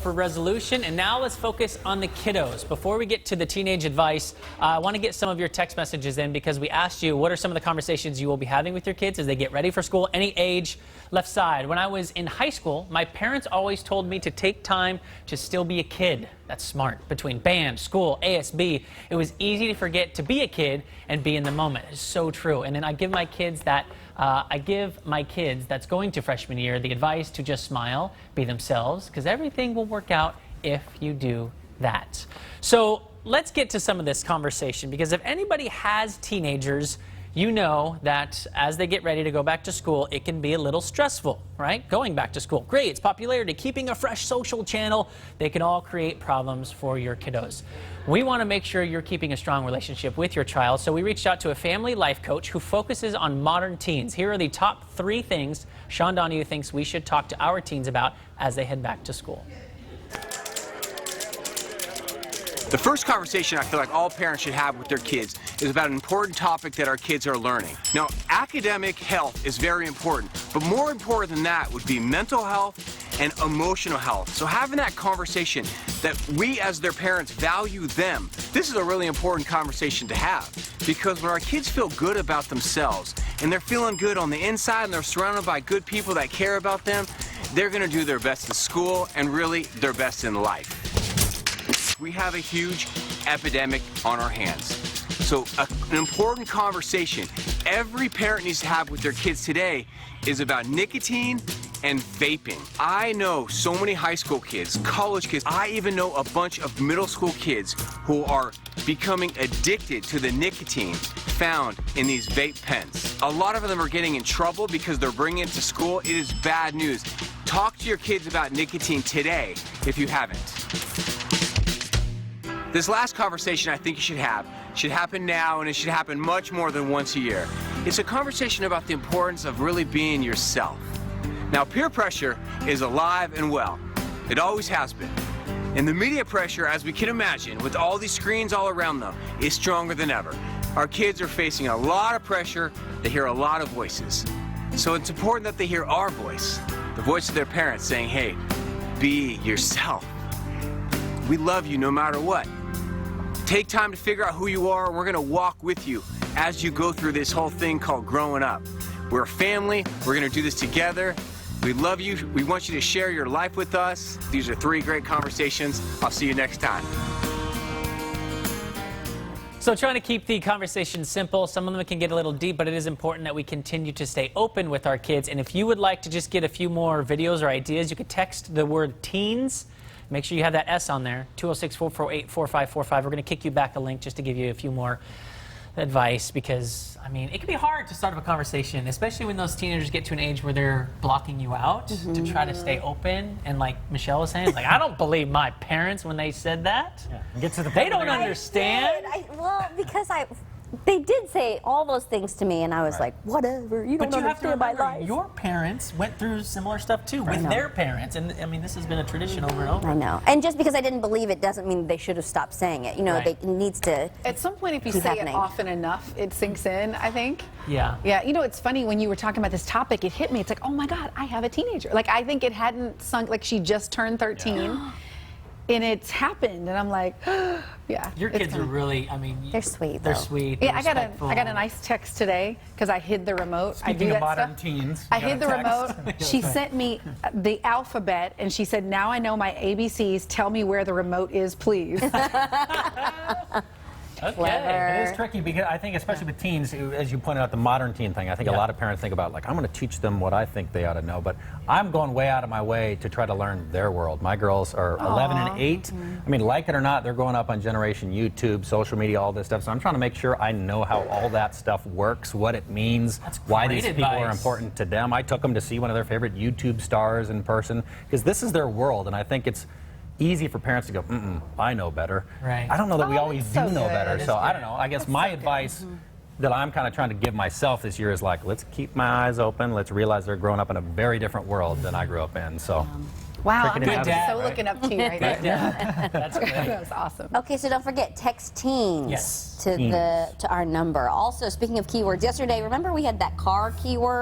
for resolution. And now let's focus on the kiddos. Before we get to the teenage advice, I want to get some of your text messages in because we asked you what are some of the conversations you will be having with your kids as they get ready for school, any age. Left side, when I was in high school, my parents always told me to take time to still be a kid. That's smart. Between band, school, ASB, it was easy to forget to be a kid and be in the moment. It's so true. And then I give my kids that's going to freshman year the advice to just smile, be themselves, because everything will work out if you do that. So let's get to some of this conversation, because if anybody has teenagers, you know that as they get ready to go back to school, it can be a little stressful, right? Going back to school, grades, popularity, keeping a fresh social channel, they can all create problems for your kiddos. We want to make sure you're keeping a strong relationship with your child, so we reached out to a family life coach who focuses on modern teens. Here are the top 3 things Sean Donohue thinks we should talk to our teens about as they head back to school. The first conversation I feel like all parents should have with their kids is about an important topic that our kids are learning. Now, academic health is very important, but more important than that would be mental health and emotional health. So having that conversation that we as their parents value them, this is a really important conversation to have, because when our kids feel good about themselves and they're feeling good on the inside and they're surrounded by good people that care about them, they're going to do their best in school and really their best in life. We have a huge epidemic on our hands. So an important conversation every parent needs to have with their kids today is about nicotine and vaping. I know so many high school kids, college kids, I even know a bunch of middle school kids who are becoming addicted to the nicotine found in these vape pens. A lot of them are getting in trouble because they're bringing it to school. It is bad news. Talk to your kids about nicotine today if you haven't. This last conversation I think you should have should happen now, and it should happen much more than once a year. It's a conversation about the importance of really being yourself. Now, peer pressure is alive and well. It always has been. And the media pressure, as we can imagine, with all these screens all around them, is stronger than ever. Our kids are facing a lot of pressure. They hear a lot of voices. So it's important that they hear our voice, the voice of their parents saying, hey, be yourself. We love you no matter what. Take time to figure out who you are, and we're going to walk with you as you go through this whole thing called growing up. We're a family. We're going to do this together. We love you. We want you to share your life with us. These are 3 great conversations. I'll see you next time. So trying to keep the conversation simple, some of them can get a little deep, but it is important that we continue to stay open with our kids. And if you would like to just get a few more videos or ideas, you could text the word teens. Make sure you have that S on there, 206-448-4545. We're going to kick you back a link just to give you a few more advice, because, I mean, it can be hard to start up a conversation, especially when those teenagers get to an age where they're blocking you out to try to stay open. And like Michelle was saying, like, I don't believe my parents when they said that. Yeah. Get to the they don't understand. Well, because they did say all those things to me, and I was like, whatever, you don't understand my life. Your parents went through similar stuff too with their parents, and I mean, this has been a tradition over and over. I know. And just because I didn't believe it doesn't mean they should have stopped saying it. You know, it needs to. At some point, if you say it often enough, it sinks in, I think. Yeah. Yeah. You know, it's funny when you were talking about this topic, it hit me. It's like, oh my God, I have a teenager. Like, I think it hadn't sunk, like she just turned 13. Yeah. And it's happened, and I'm like, yeah. Your kids are really, I mean, they're sweet. They're sweet. Yeah, I got a nice text today because I hid the remote. Speaking of modern teens, I hid the remote. She sent me the alphabet, and she said, "Now I know my ABCs. Tell me where the remote is, please." Okay. It is tricky because I think, especially with teens, as you pointed out, the modern teen thing, I think a lot of parents think about, like, I'm going to teach them what I think they ought to know, but I'm going way out of my way to try to learn their world. My girls are 11 and 8. I mean, like it or not, they're growing up on generation YouTube, social media, all this stuff, so I'm trying to make sure I know how all that stuff works, what it means, why these people are important to them. I took them to see one of their favorite YouTube stars in person, because this is their world, and I think it's easy for parents to go, I know better. Right. I don't know that we always do know better. So I don't know. I guess my advice that I'm kind of trying to give myself this year is like, let's keep my eyes open. Let's realize they're growing up in a very different world than I grew up in. So. Wow, I'm dad, so looking up to you right now. That's great. That was awesome. Okay, so don't forget, text teens to our number. Also, speaking of keywords, yesterday, remember we had that car keyword?